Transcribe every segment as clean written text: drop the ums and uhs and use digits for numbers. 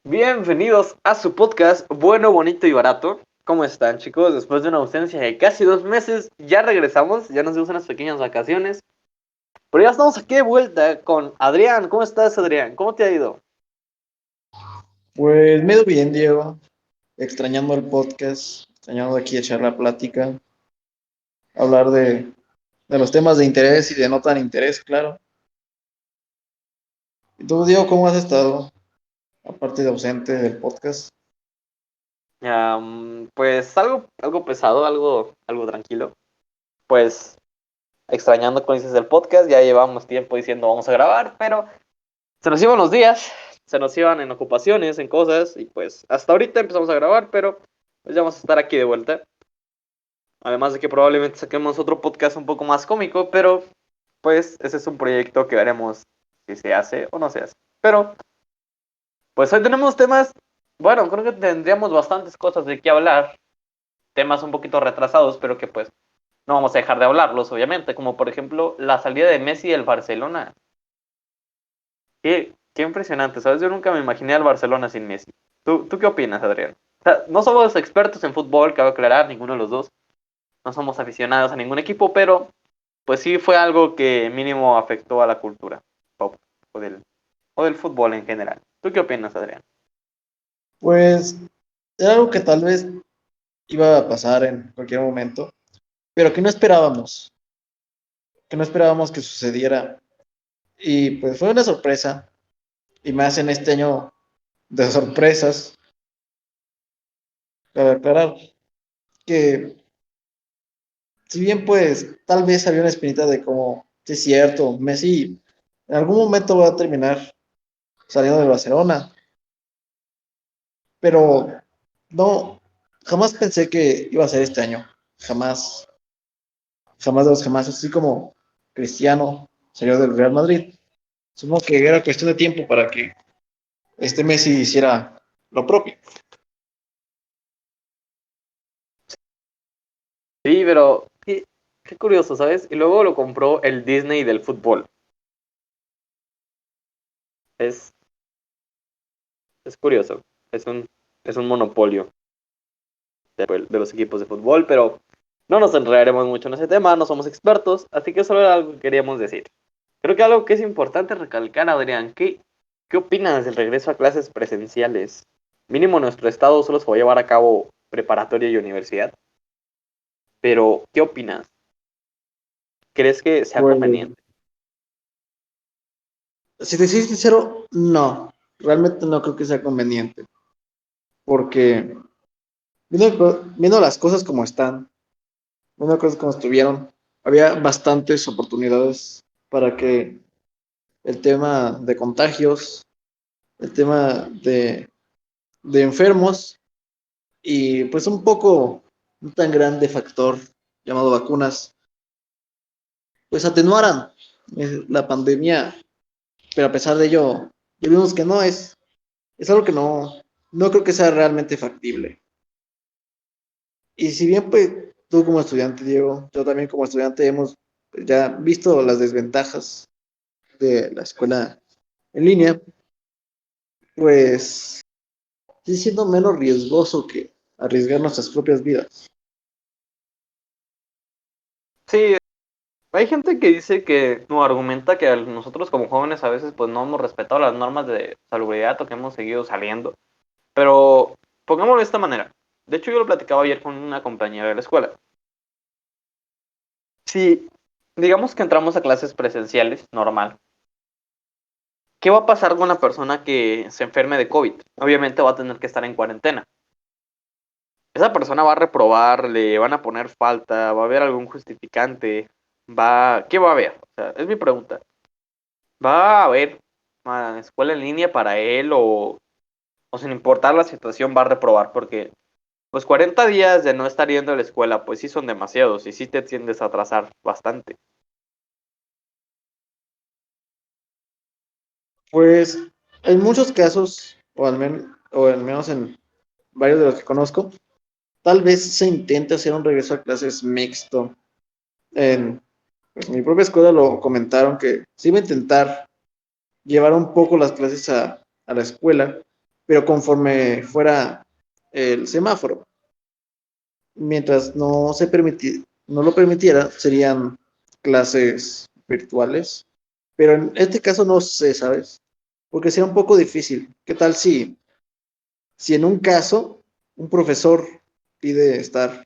Bienvenidos a su podcast Bueno, Bonito y Barato. ¿Cómo están, chicos? Después de una ausencia de casi 2 meses, ya regresamos, ya nos dimos unas pequeñas vacaciones. Pero ya estamos aquí de vuelta con Adrián. ¿Cómo estás, Adrián? ¿Cómo te ha ido? Pues me he ido bien, Diego, extrañando el podcast, extrañando aquí echar la plática, hablar de los temas de interés y de no tan interés, claro. ¿Y tú, Diego, cómo has estado? Aparte de ausente del podcast. Pues algo pesado, algo tranquilo. Pues extrañando, como dices, el podcast. Ya llevamos tiempo diciendo vamos a grabar, pero se nos iban los días, se nos iban en ocupaciones, en cosas, y pues hasta ahorita empezamos a grabar, pero pues ya vamos a estar aquí de vuelta. Además de que probablemente saquemos otro podcast un poco más cómico, pero pues ese es un proyecto que veremos si se hace o no se hace. Pero pues hoy tenemos temas, bueno, creo que tendríamos bastantes cosas de qué hablar, temas un poquito retrasados, pero que pues no vamos a dejar de hablarlos, obviamente, como por ejemplo la salida de Messi del Barcelona. Qué impresionante, ¿sabes? Yo nunca me imaginé al Barcelona sin Messi. ¿Tú qué opinas, Adrián? O sea, no somos expertos en fútbol, cabe aclarar, ninguno de los dos. No somos aficionados a ningún equipo, pero pues sí fue algo que mínimo afectó a la cultura pop o del fútbol en general. ¿Tú qué opinas, Adrián? Pues era algo que tal vez iba a pasar en cualquier momento, pero que no esperábamos que sucediera. Y pues fue una sorpresa, y más en este año de sorpresas, para aclarar que si bien pues tal vez había una espinita de como, sí es cierto, Messi en algún momento va a terminar saliendo del Barcelona, pero no, jamás pensé que iba a ser este año, jamás, jamás de los jamás, así como Cristiano salió del Real Madrid, supongo que era cuestión de tiempo para que este Messi hiciera lo propio. Sí, pero qué curioso, ¿sabes? Y luego lo compró el Disney del fútbol. Es, es curioso. Es un monopolio de los equipos de fútbol, pero no nos enredaremos mucho en ese tema, no somos expertos, así que solo era algo que queríamos decir. Creo que algo que es importante recalcar, Adrián, ¿qué opinas del regreso a clases presenciales? Mínimo nuestro estado solo se va a llevar a cabo preparatoria y universidad, pero ¿qué opinas? ¿Crees que sea Pues, conveniente? si te soy sincero, no, realmente no creo que sea conveniente, porque viendo las cosas como están, una cosa como estuvieron, había bastantes oportunidades para que el tema de contagios, el tema de enfermos y pues un tan grande factor llamado vacunas, pues atenuaran la pandemia, pero a pesar de ello, ya vimos que es algo que no creo que sea realmente factible. Y si bien pues tú como estudiante, Diego, yo también como estudiante hemos ya visto las desventajas de la escuela en línea, pues sí siendo menos riesgoso que arriesgar nuestras propias vidas. Sí, hay gente que dice que, no, argumenta que nosotros como jóvenes a veces pues no hemos respetado las normas de salubridad o que hemos seguido saliendo, pero pongámoslo de esta manera. De hecho, yo lo platicaba ayer con una compañera de la escuela. Si digamos que entramos a clases presenciales, normal, ¿qué va a pasar con una persona que se enferme de COVID? Obviamente va a tener que estar en cuarentena. Esa persona va a reprobar, le van a poner falta, va a haber algún justificante, ¿qué va a haber? O sea, es mi pregunta. ¿Va a haber una escuela en línea para él o sin importar la situación va a reprobar? Porque pues 40 días de no estar yendo a la escuela, pues sí son demasiados y sí te tiendes a atrasar bastante. Pues en muchos casos, o al menos en varios de los que conozco, tal vez se intente hacer un regreso a clases mixto. En, pues, en mi propia escuela lo comentaron que se iba a intentar llevar un poco las clases a la escuela, pero conforme fuera el semáforo. Mientras no lo permitiera, serían clases virtuales. Pero en este caso no sé, ¿sabes? Porque sería un poco difícil. ¿Qué tal si en un caso un profesor pide estar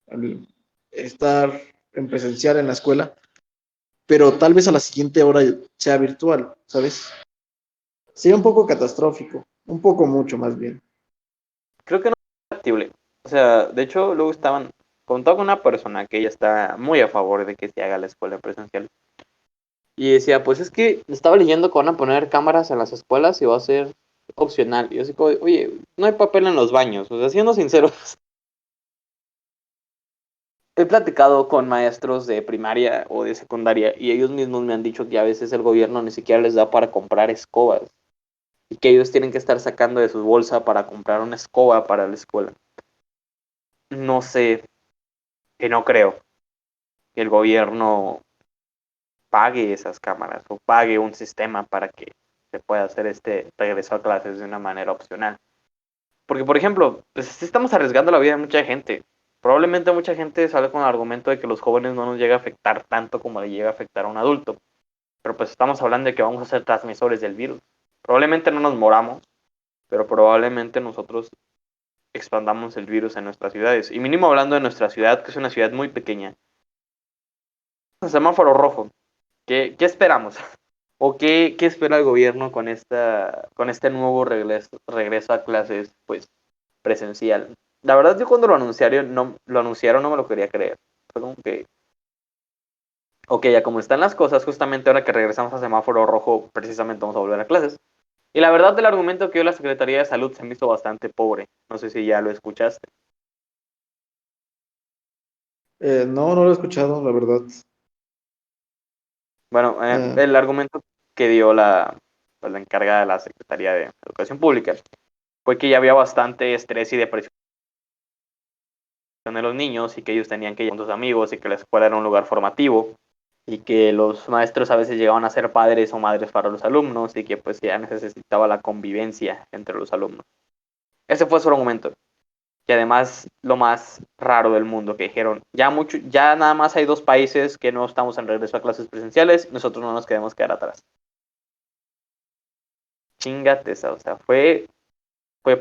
en presencial en la escuela, pero tal vez a la siguiente hora sea virtual, ¿sabes? Sería un poco catastrófico, un poco mucho más bien. Creo que no es factible. O sea, de hecho, luego estaban, contaba con una persona que ella está muy a favor de que se haga la escuela presencial. Y decía, pues es que estaba leyendo que van a poner cámaras en las escuelas y va a ser opcional. Y yo así como, oye, no hay papel en los baños. O sea, siendo sinceros, he platicado con maestros de primaria o de secundaria y ellos mismos me han dicho que a veces el gobierno ni siquiera les da para comprar escobas y que ellos tienen que estar sacando de su bolsa para comprar una escoba para la escuela. No sé, que no creo que el gobierno pague esas cámaras o pague un sistema para que se pueda hacer este regreso a clases de una manera opcional. Porque, por ejemplo, pues estamos arriesgando la vida de mucha gente. Probablemente mucha gente sale con el argumento de que los jóvenes no nos llega a afectar tanto como le llega a afectar a un adulto. Pero pues estamos hablando de que vamos a ser transmisores del virus. Probablemente no nos moramos, pero probablemente nosotros expandamos el virus en nuestras ciudades. Y mínimo hablando de nuestra ciudad, que es una ciudad muy pequeña. El semáforo rojo. ¿Qué esperamos? ¿O qué espera el gobierno con este nuevo regreso a clases pues, presencial? La verdad, yo cuando lo anunciaron no me lo quería creer. Fue como que, ok, ya como están las cosas, justamente ahora que regresamos a semáforo rojo, precisamente vamos a volver a clases. Y la verdad, el argumento que dio la Secretaría de Salud se me hizo bastante pobre. No sé si ya lo escuchaste. No, no lo he escuchado, la verdad. Bueno, Eh, el argumento que dio pues, la encargada de la Secretaría de Educación Pública fue que ya había bastante estrés y depresión de los niños y que ellos tenían que ir con sus amigos y que la escuela era un lugar formativo y que los maestros a veces llegaban a ser padres o madres para los alumnos y que pues ya necesitaba la convivencia entre los alumnos. Ese fue su argumento. Y además lo más raro del mundo que dijeron, ya nada más hay 2 países que no estamos en regreso a clases presenciales, nosotros no nos queremos quedar atrás. Chingate esa, o sea, fue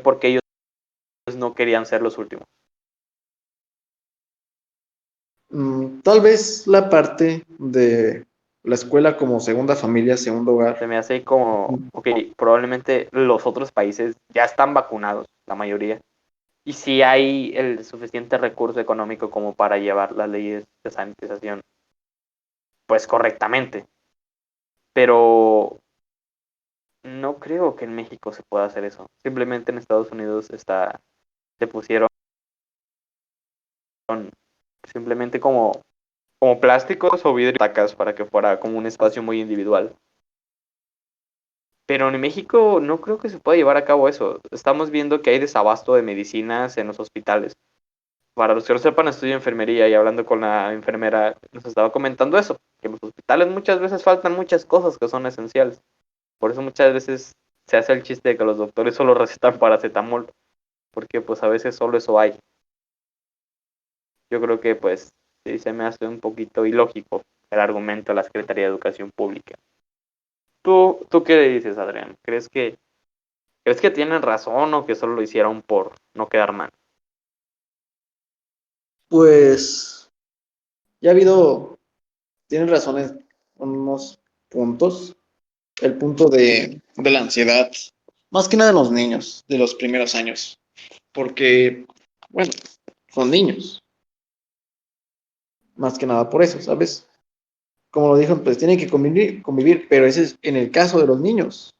porque ellos no querían ser los últimos. Tal vez la parte de la escuela como segunda familia, segundo Se hogar. me hace como, ok, probablemente los otros países ya están vacunados, la mayoría, y si hay el suficiente recurso económico como para llevar las leyes de sanitización, pues correctamente. Pero no creo que en México se pueda hacer eso. Simplemente en Estados Unidos se pusieron simplemente como plásticos o vidrio tacas para que fuera como un espacio muy individual. Pero en México no creo que se pueda llevar a cabo eso. Estamos viendo que hay desabasto de medicinas en los hospitales. Para los que no sepan, estudio enfermería y hablando con la enfermera nos estaba comentando eso, que en los hospitales muchas veces faltan muchas cosas que son esenciales. Por eso muchas veces se hace el chiste de que los doctores solo recetan paracetamol, porque pues a veces solo eso hay. Yo creo que pues sí se me hace un poquito ilógico el argumento de la Secretaría de Educación Pública. ¿Tú qué le dices, Adrián? ¿Crees que tienen razón o que solo lo hicieron por no quedar mal? Pues ya ha habido, tienen razones unos puntos. El punto de la ansiedad, más que nada en los niños de los primeros años, porque, bueno, son niños, más que nada por eso, ¿sabes? Como lo dijo, pues tienen que convivir, pero ese es en el caso de los niños.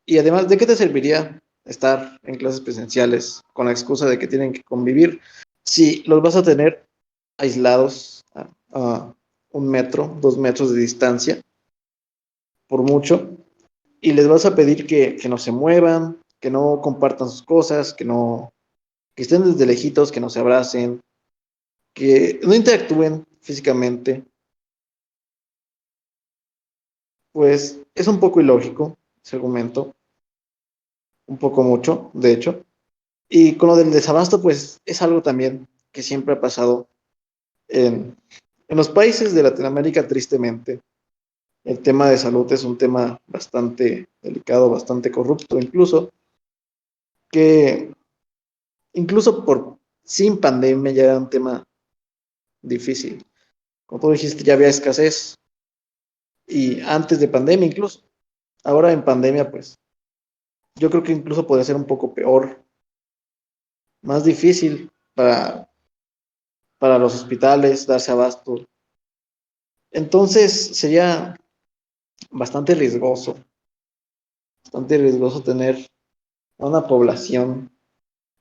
Y además, ¿de qué te serviría estar en clases presenciales con la excusa de que tienen que convivir si los vas a tener aislados a 1 metro, 2 metros de distancia, por mucho, y les vas a pedir que no se muevan, que no compartan sus cosas, que estén desde lejitos, que no se abracen, que no interactúen físicamente? Pues es un poco ilógico ese argumento. un poco mucho, de hecho. Y con lo del desabasto, pues es algo también que siempre ha pasado en, en los países de Latinoamérica, tristemente. El tema de salud es un tema bastante delicado, bastante corrupto, incluso, que incluso por sin pandemia ya era un tema difícil. Como tú dijiste, ya había escasez y antes de pandemia incluso. Ahora en pandemia, pues yo creo que incluso podría ser un poco peor, más difícil para los hospitales darse abasto. Entonces sería bastante bastante riesgoso tener a una población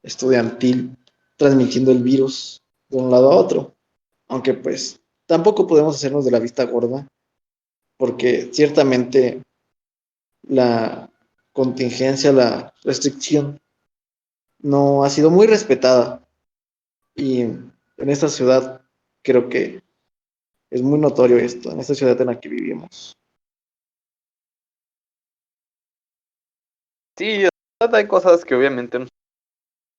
estudiantil transmitiendo el virus de un lado a otro. Aunque pues tampoco podemos hacernos de la vista gorda, porque ciertamente la contingencia, la restricción no ha sido muy respetada. Y en esta ciudad creo que es muy notorio esto, en esta ciudad en la que vivimos. Sí, hay cosas que obviamente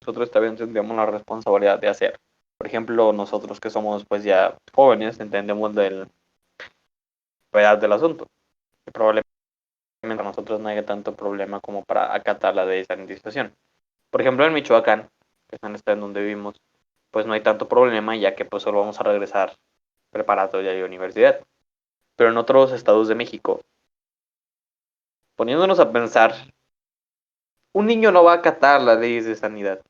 nosotros también tendríamos la responsabilidad de hacer. Por ejemplo, nosotros que somos pues ya jóvenes, entendemos del edad del asunto. Que probablemente a nosotros no haya tanto problema como para acatar la de sanitización. Por ejemplo, en Michoacán, que es en este en donde vivimos, pues no hay tanto problema ya que pues solo vamos a regresar preparatoria y universidad. Pero en otros estados de México, poniéndonos a pensar, un niño no va a acatar las leyes de sanidad.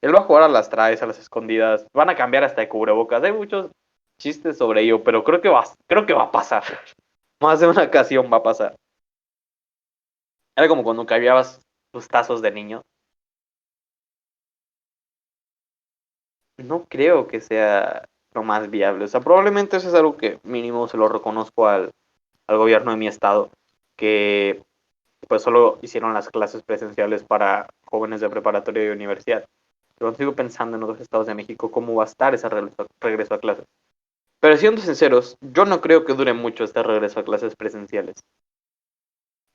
Él va a jugar a las traes, a las escondidas, van a cambiar hasta de cubrebocas. Hay muchos chistes sobre ello, pero creo que va a pasar. Más de una ocasión va a pasar. Era como cuando cambiabas tus tazos de niño. No creo que sea lo más viable. O sea, probablemente eso es algo que mínimo se lo reconozco al gobierno de mi estado, que pues solo hicieron las clases presenciales para jóvenes de preparatoria y universidad. Pero sigo pensando en otros estados de México cómo va a estar ese regreso a clases. Pero siendo sinceros, yo no creo que dure mucho este regreso a clases presenciales.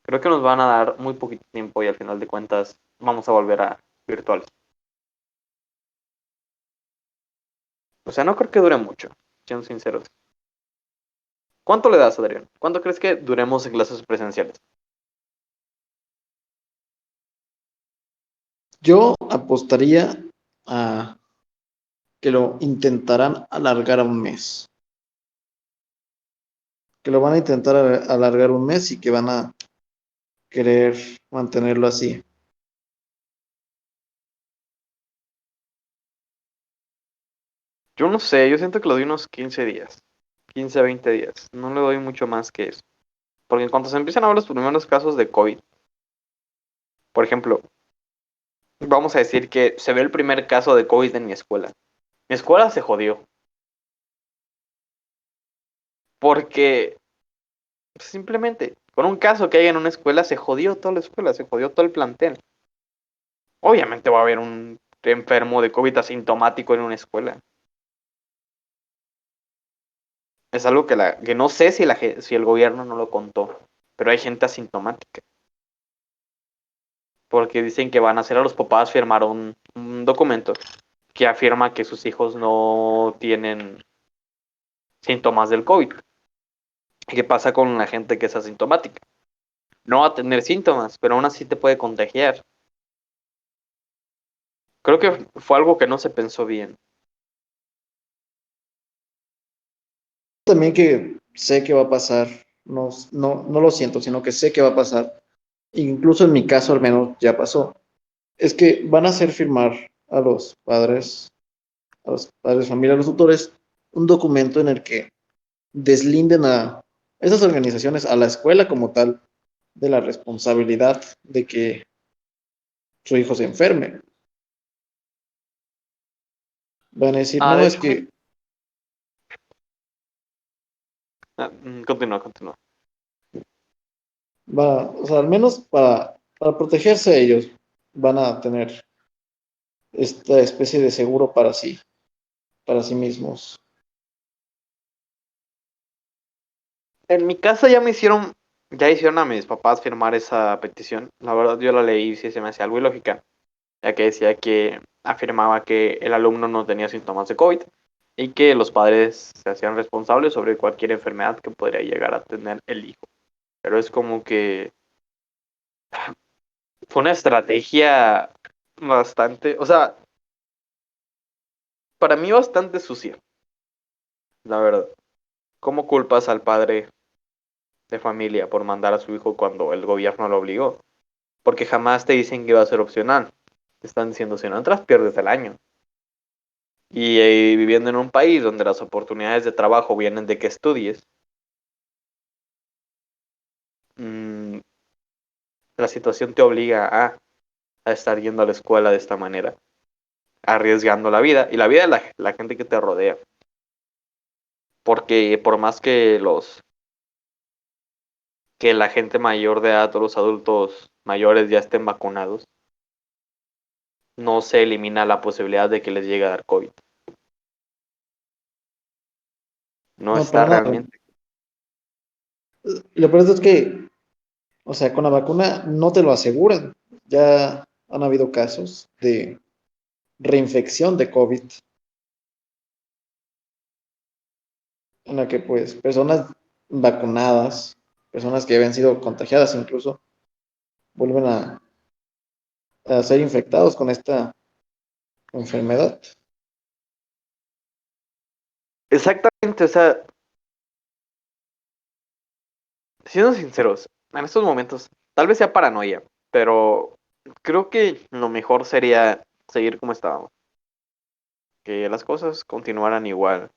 Creo que nos van a dar muy poquito tiempo y al final de cuentas vamos a volver a virtuales. O sea, no creo que dure mucho, siendo sinceros. ¿Cuánto le das, Adrián? ¿Cuánto crees que duremos en clases presenciales? Yo apostaría a que lo intentarán alargar a un mes, que lo van a intentar alargar un mes y que van a querer mantenerlo así. Yo no sé, yo siento que lo doy unos 15 días, 15 a 20 días. No le doy mucho más que eso. Porque en cuanto se empiezan a ver los primeros casos de COVID, por ejemplo, vamos a decir que se ve el primer caso de COVID en mi escuela. Mi escuela se jodió. Porque simplemente con un caso que haya en una escuela se jodió toda la escuela, se jodió todo el plantel. Obviamente va a haber un enfermo de COVID asintomático en una escuela. Es algo que no sé si el gobierno no lo contó, pero hay gente asintomática. Porque dicen que van a hacer a los papás firmar un documento que afirma que sus hijos no tienen síntomas del COVID. ¿Qué pasa con la gente que es asintomática? No va a tener síntomas, pero aún así te puede contagiar. Creo que fue algo que no se pensó bien. También que sé que va a pasar, no lo siento, sino que sé que va a pasar. Incluso en mi caso al menos ya pasó. Es que van a hacer firmar a los padres, familia, a los tutores, un documento en el que deslinden a esas organizaciones, a la escuela como tal, de la responsabilidad de que su hijo se enferme. Van a decir, Ah, no, de es hecho, que continúa, continúa. va, o sea, al menos para protegerse a ellos, van a tener esta especie de seguro para sí mismos. En mi casa ya me hicieron ya hicieron a mis papás firmar esa petición. La verdad, yo la leí y sí se me hacía algo ilógica, ya que decía que afirmaba que el alumno no tenía síntomas de COVID y que los padres se hacían responsables sobre cualquier enfermedad que podría llegar a tener el hijo. Pero es como que fue una estrategia bastante, o sea, para mí bastante sucia, la verdad. ¿Cómo culpas al padre de familia por mandar a su hijo cuando el gobierno lo obligó? Porque jamás te dicen que va a ser opcional. Te están diciendo, si no entras, pierdes el año. Y viviendo en un país donde las oportunidades de trabajo vienen de que estudies, mmm, la situación te obliga a estar yendo a la escuela de esta manera, arriesgando la vida y la vida de la gente que te rodea. Porque por más que que la gente mayor de edad o los adultos mayores ya estén vacunados, no se elimina la posibilidad de que les llegue a dar COVID. No No, está para nada. realmente. Y lo peor es que, o sea, con la vacuna no te lo aseguran. Ya han habido casos de reinfección de COVID, en la que pues personas vacunadas, personas que habían sido contagiadas incluso, vuelven a ser infectados con esta enfermedad. Exactamente, o sea, siendo sinceros, en estos momentos, tal vez sea paranoia, pero creo que lo mejor sería seguir como estábamos, que las cosas continuaran igual,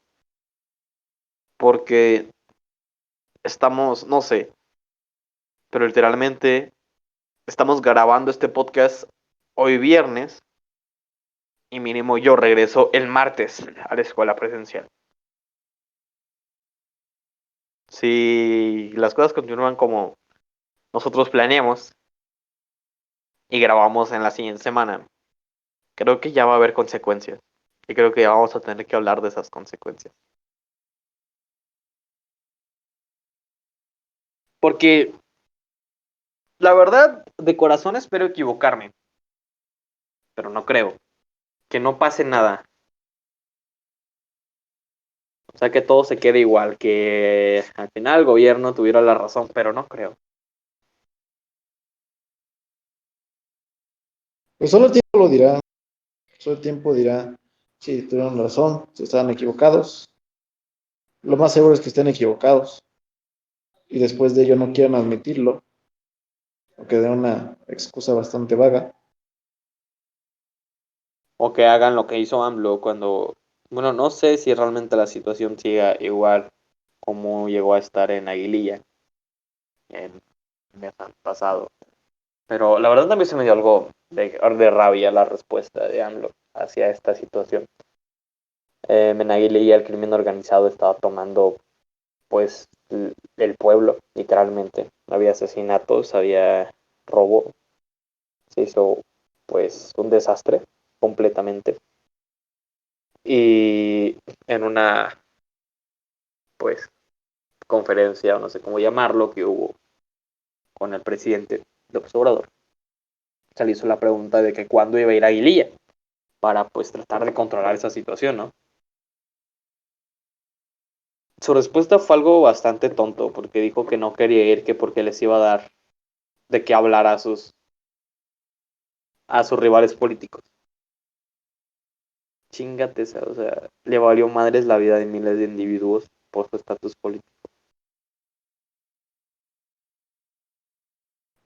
porque estamos, no sé, pero literalmente estamos grabando este podcast hoy viernes y mínimo yo regreso el martes a la escuela presencial. Si las cosas continúan como nosotros planeamos y grabamos en la siguiente semana, creo que ya va a haber consecuencias. Y creo que ya vamos a tener que hablar de esas consecuencias. Porque la verdad, de corazón espero equivocarme, pero no creo. Que no pase nada. O sea, que todo se quede igual, que al final el gobierno tuviera la razón, pero no creo. Pues solo el tiempo lo dirá, solo el tiempo dirá si tuvieron razón, si estaban equivocados. Lo más seguro es que estén equivocados y después de ello no quieran admitirlo, o que den una excusa bastante vaga. O que hagan lo que hizo AMLO cuando, bueno, no sé si realmente la situación siga igual como llegó a estar en Aguililla en el mes pasado. Pero la verdad también se me dio algo de rabia la respuesta de AMLO hacia esta situación. En Aguililla el crimen organizado estaba tomando pues el pueblo, literalmente. Había asesinatos, había robo, se hizo pues un desastre completamente. Y en una pues conferencia, o no sé cómo llamarlo, que hubo con el presidente López Obrador, se le hizo la pregunta de que cuándo iba a ir a Aguililla para pues tratar de controlar esa situación, ¿no? Su respuesta fue algo bastante tonto, porque dijo que no quería ir, que porque les iba a dar de qué hablar a sus rivales políticos. Chingate esa, o sea, le valió madres la vida de miles de individuos por su estatus político.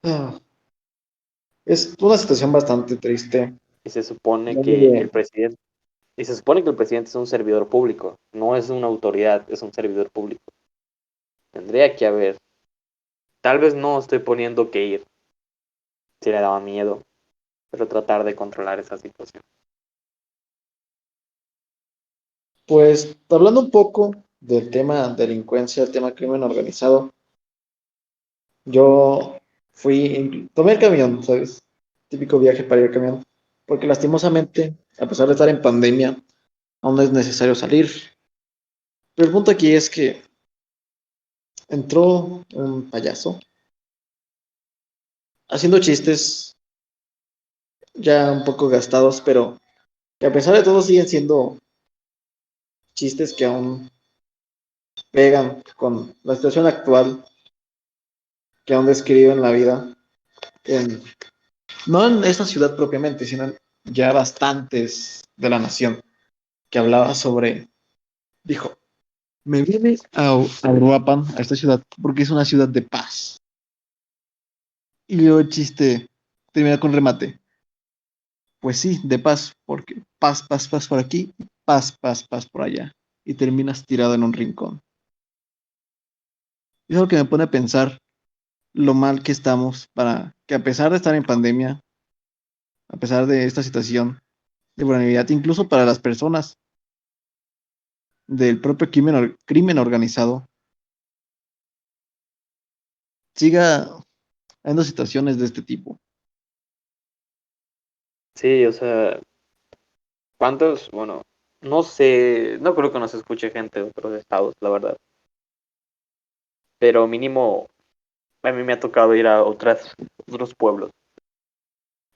Ah, es una situación bastante triste. Y se supone que Donde, el presidente, y se supone que el presidente es un servidor público, no es una autoridad, es un servidor público. Tendría que haber, tal vez no estoy poniendo que ir, si le daba miedo, pero tratar de controlar esa situación. pues, hablando un poco del tema delincuencia, el tema crimen organizado, yo tomé el camión, ¿sabes? Típico viaje para ir al camión, porque lastimosamente, a pesar de estar en pandemia, aún no es necesario salir. Pero el punto aquí es que entró un payaso, haciendo chistes ya un poco gastados, pero que a pesar de todo siguen siendo chistes que aún pegan con la situación actual que aún describen la vida, en, no en esta ciudad propiamente, sino en ya bastantes de la nación, que hablaba sobre, dijo, me vine a Uruapan, a esta ciudad, porque es una ciudad de paz. Y luego el chiste termina con remate. Pues sí, de paz, porque paz, paz, paz por aquí, paz, paz, paz por allá. Y terminas tirado en un rincón. Y es algo que me pone a pensar lo mal que estamos para que a pesar de estar en pandemia, a pesar de esta situación de vulnerabilidad, incluso para las personas del propio crimen organizado, siga habiendo situaciones de este tipo. Sí, o sea, ¿cuántos? Bueno, no sé, no creo que nos escuche gente de otros estados, la verdad. Pero mínimo, a mí me ha tocado ir a otros pueblos.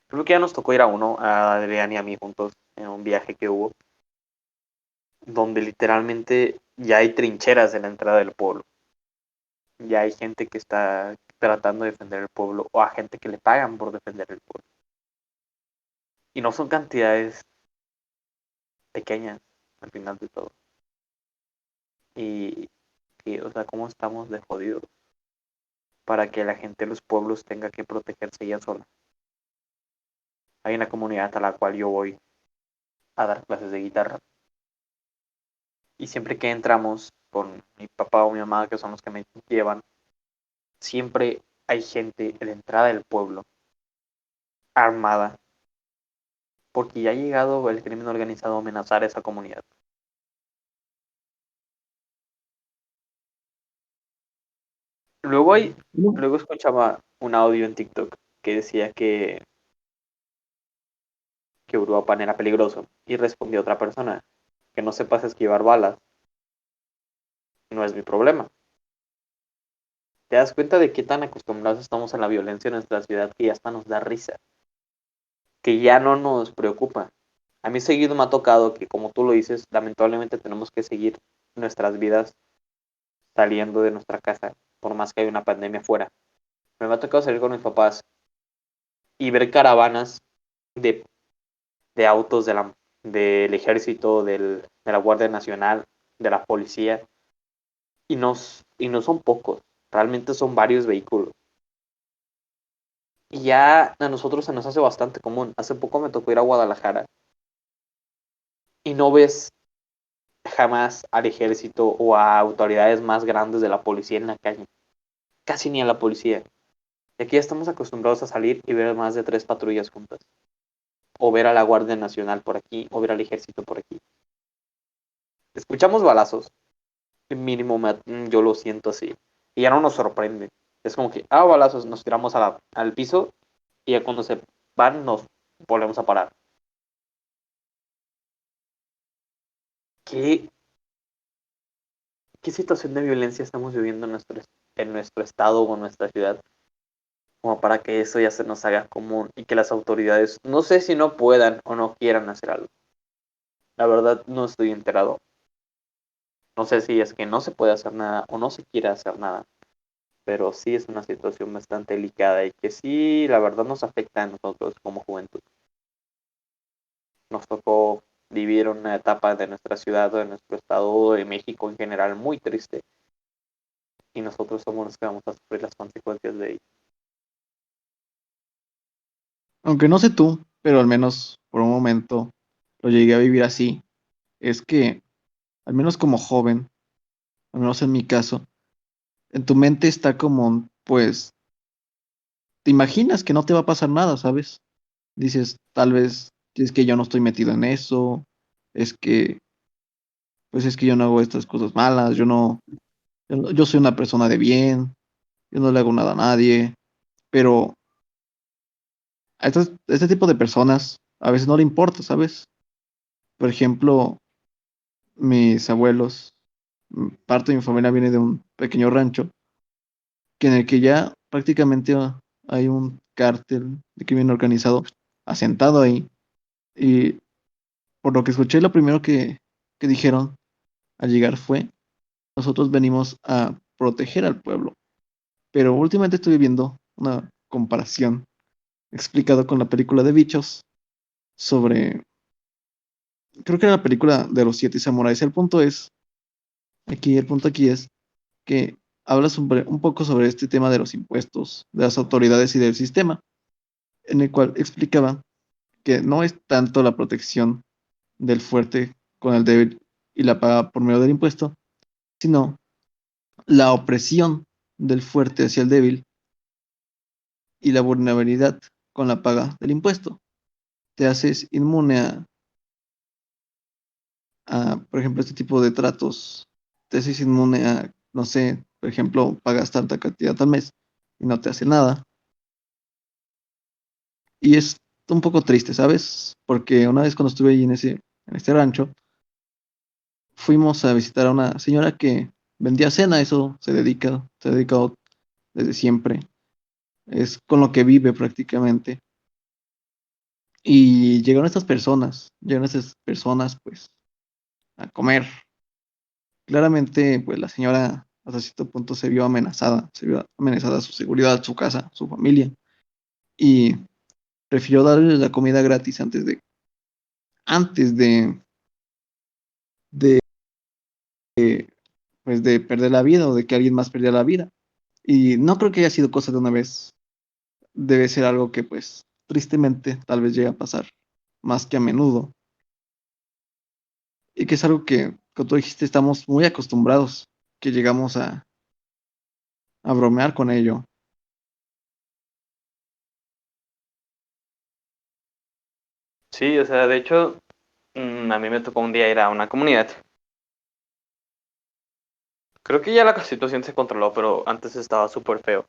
Creo que ya nos tocó ir a uno, a Adrián y a mí juntos, en un viaje que hubo, donde literalmente ya hay trincheras en la entrada del pueblo. Ya hay gente que está tratando de defender el pueblo o a gente que le pagan por defender el pueblo. Y no son cantidades pequeñas al final de todo. Y, o sea, ¿cómo estamos de jodidos para que la gente de los pueblos tenga que protegerse ella sola? Hay una comunidad a la cual yo voy a dar clases de guitarra. Y siempre que entramos con mi papá o mi mamá, que son los que me llevan, siempre hay gente en la entrada del pueblo armada porque ya ha llegado el crimen organizado a amenazar a esa comunidad. Luego hay, No, luego escuchaba un audio en TikTok que decía que Uruapan era peligroso y respondió otra persona que no sepas esquivar balas no es mi problema. ¿Te das cuenta de qué tan acostumbrados estamos a la violencia en nuestra ciudad que ya hasta nos da risa? Que ya no nos preocupa. A mí seguido me ha tocado que, como tú lo dices, lamentablemente tenemos que seguir nuestras vidas saliendo de nuestra casa, por más que haya una pandemia fuera. Me ha tocado salir con mis papás y ver caravanas de, de autos del ejército, de la Guardia Nacional, de la policía, y no son pocos, realmente son varios vehículos. Y ya a nosotros se nos hace bastante común. Hace poco me tocó ir a Guadalajara y no ves jamás al ejército o a autoridades más grandes de la policía en la calle. Casi ni a la policía. Y aquí ya estamos acostumbrados a salir y ver más de 3 patrullas juntas. O ver a la Guardia Nacional por aquí, o ver al ejército por aquí. Escuchamos balazos. Mínimo yo lo siento así. Y ya no nos sorprende. Es como que, balazos, nos tiramos al piso y ya cuando se van nos volvemos a parar. ¿Qué, qué situación de violencia estamos viviendo en nuestro estado o en nuestra ciudad? Como para que eso ya se nos haga común y que las autoridades, no sé si no puedan o no quieran hacer algo. La verdad no estoy enterado. No sé si es que no se puede hacer nada o no se quiere hacer nada, pero sí es una situación bastante delicada y que sí, la verdad nos afecta a nosotros como juventud. Nos tocó vivir una etapa de nuestra ciudad o de nuestro estado o de México en general muy triste y nosotros somos los que vamos a sufrir las consecuencias de ello. aunque no sé tú, pero al menos por un momento lo llegué a vivir así. Es que, al menos como joven, al menos en mi caso, en tu mente está como, pues, te imaginas que no te va a pasar nada, ¿sabes? Dices, tal vez es que yo no estoy metido en eso, es que, pues es que yo no hago estas cosas malas, yo soy una persona de bien, yo no le hago nada a nadie, pero a este tipo de personas a veces no le importa, ¿sabes? Por ejemplo, mis abuelos, parte de mi familia viene de un pequeño rancho, que en el que ya prácticamente hay un cártel de crimen organizado asentado ahí. Y por lo que escuché, lo primero que dijeron al llegar fue, nosotros venimos a proteger al pueblo. Pero últimamente estoy viendo una comparación explicado con la película de Bichos sobre, creo que era la película de los siete samuráis. El punto aquí es que habla un poco sobre este tema de los impuestos, de las autoridades y del sistema, en el cual explicaba que no es tanto la protección del fuerte con el débil y la paga por medio del impuesto, sino la opresión del fuerte hacia el débil y la vulnerabilidad con la paga del impuesto. Te haces inmune por ejemplo, este tipo de tratos. Te haces inmune a, no sé, por ejemplo, pagas tanta cantidad al mes y no te hace nada. Y es un poco triste, ¿sabes? Porque una vez cuando estuve ahí en este rancho, fuimos a visitar a una señora que vendía cena, eso se ha dedicado desde siempre. Es con lo que vive prácticamente. Y llegaron estas personas pues a comer. Claramente pues la señora hasta cierto punto se vio amenazada su seguridad, su casa, su familia. Y prefirió darle la comida gratis antes de, pues de perder la vida o de que alguien más perdiera la vida. Y no creo que haya sido cosa de una vez. Debe ser algo que pues tristemente tal vez llegue a pasar más que a menudo. Y que es algo que, como tú dijiste, estamos muy acostumbrados, que llegamos a bromear con ello. Sí, o sea, de hecho, a mí me tocó un día ir a una comunidad. Creo que ya la situación se controló, pero antes estaba súper feo.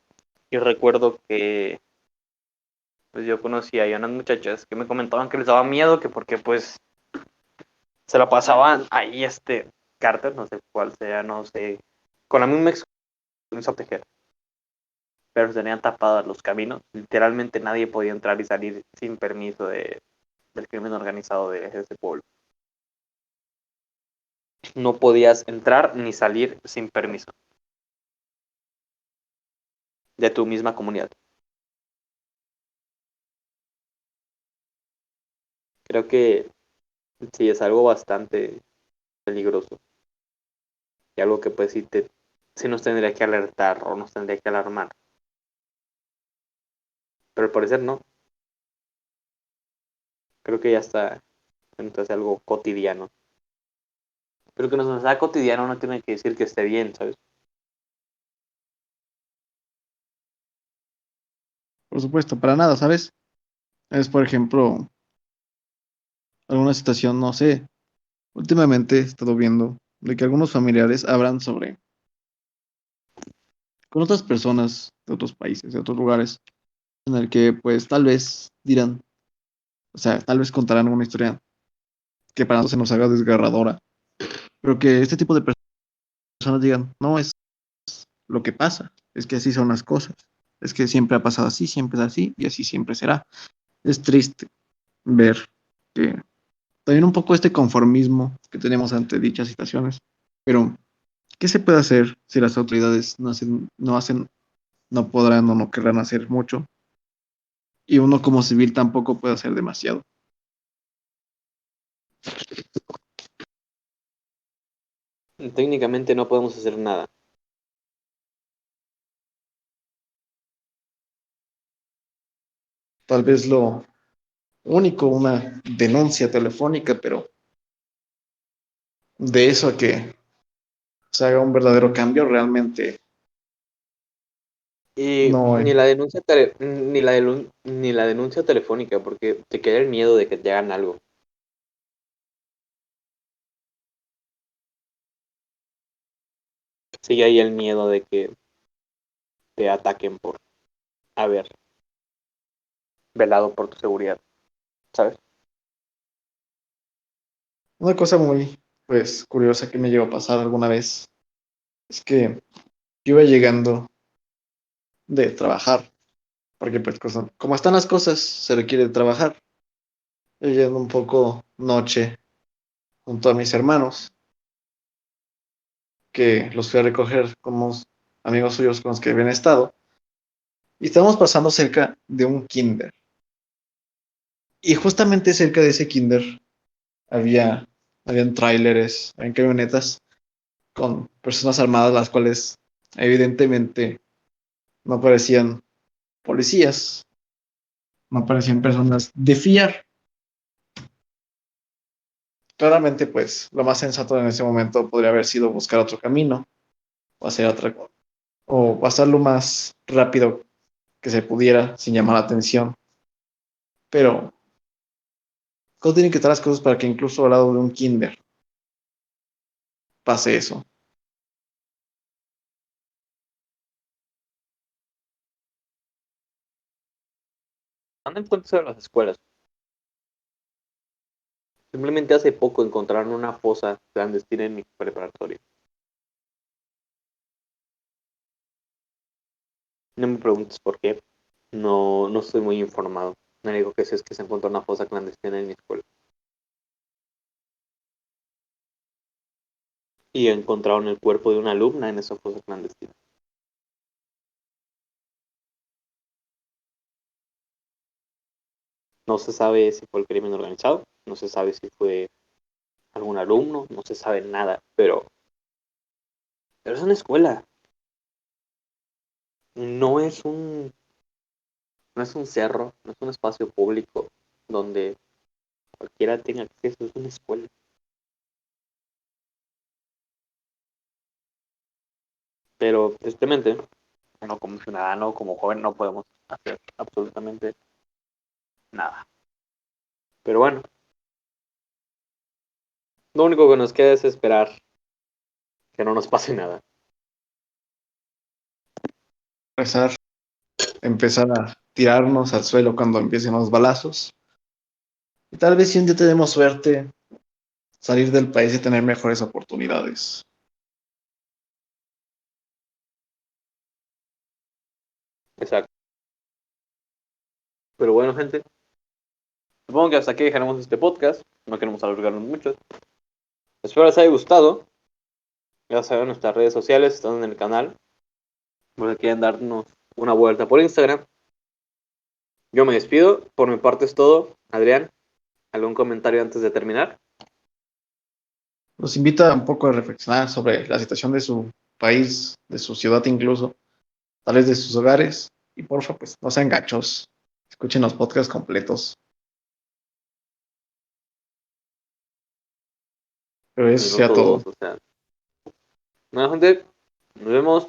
Y recuerdo que pues yo conocía a unas muchachas que me comentaban que les daba miedo, que porque pues se la pasaban ahí cárter, no sé cuál sea, no sé, con la misma excusa de tejer, pero tenían tapados los caminos. Literalmente nadie podía entrar y salir sin permiso del crimen organizado de ese pueblo. No podías entrar ni salir sin permiso de tu misma comunidad. Creo que sí es algo bastante peligroso y algo que pues sí nos tendría que alertar o nos tendría que alarmar. Pero al parecer no. Creo que ya está entonces algo cotidiano. Pero que nos sea cotidiano no tiene que decir que esté bien, ¿sabes? Por supuesto, para nada, ¿sabes? Es, por ejemplo, alguna situación, no sé, últimamente he estado viendo de que algunos familiares hablan con otras personas de otros países, de otros lugares, en el que pues tal vez dirán, o sea, tal vez contarán una historia que para nosotros se nos haga desgarradora, pero que este tipo de personas digan, no es lo que pasa, es que así son las cosas, es que siempre ha pasado así, siempre es así y así siempre será. Es triste ver que también un poco este conformismo que tenemos ante dichas situaciones, pero ¿qué se puede hacer si las autoridades no podrán o no querrán hacer mucho? Y uno como civil tampoco puede hacer demasiado. Técnicamente no podemos hacer nada. Tal vez lo único, una denuncia telefónica, pero de eso a que se haga un verdadero cambio, realmente Y no hay. ni la denuncia telefónica, porque te queda el miedo de que te hagan algo. Sigue ahí el miedo de que te ataquen por haber velado por tu seguridad, ¿sabes? Una cosa muy, pues, curiosa que me llegó a pasar alguna vez es que yo iba llegando de trabajar porque pues como están las cosas, se requiere trabajar. Yo yendo un poco noche junto a mis hermanos, que los fui a recoger como amigos suyos con los que habían estado, y estábamos pasando cerca de un kinder. Y justamente cerca de ese kinder había, habían tráileres, habían camionetas con personas armadas, las cuales evidentemente no parecían policías, no parecían personas de fiar. Claramente, pues, lo más sensato en ese momento podría haber sido buscar otro camino o hacer otra cosa, o pasar lo más rápido que se pudiera sin llamar la atención. Pero, ¿cómo tienen que estar las cosas para que incluso al lado de un kinder pase eso? Anda en cuenta de las escuelas. Simplemente hace poco encontraron una fosa clandestina en mi preparatoria. No me preguntes por qué. No, no estoy muy informado. Lo único que sé es que se encontró una fosa clandestina en mi escuela. Y encontraron el cuerpo de una alumna en esa fosa clandestina. No se sabe si fue el crimen organizado, no se sabe si fue algún alumno, no se sabe nada, pero es una escuela. No es un, no es un cerro, no es un espacio público donde cualquiera tenga acceso, es una escuela. Pero tristemente, no como ciudadano, como joven, no podemos hacer absolutamente nada. Pero bueno, lo único que nos queda es esperar que no nos pase nada. Empezar, empezar a tirarnos al suelo cuando empiecen los balazos. Y tal vez si un día tenemos suerte, salir del país y tener mejores oportunidades. Exacto. Pero bueno, gente, supongo que hasta aquí dejaremos este podcast. No queremos alargarnos mucho. Espero les haya gustado. Ya saben, nuestras redes sociales están en el canal. Por si quieren darnos una vuelta por Instagram. Yo me despido. Por mi parte es todo. Adrián, ¿algún comentario antes de terminar? Los invita un poco a reflexionar sobre la situación de su país, de su ciudad incluso, tal vez de sus hogares. Y porfa, pues no sean gachos. Escuchen los podcasts completos. Pero eso Y no sea todo. todos, o sea. Bueno, gente, nos vemos.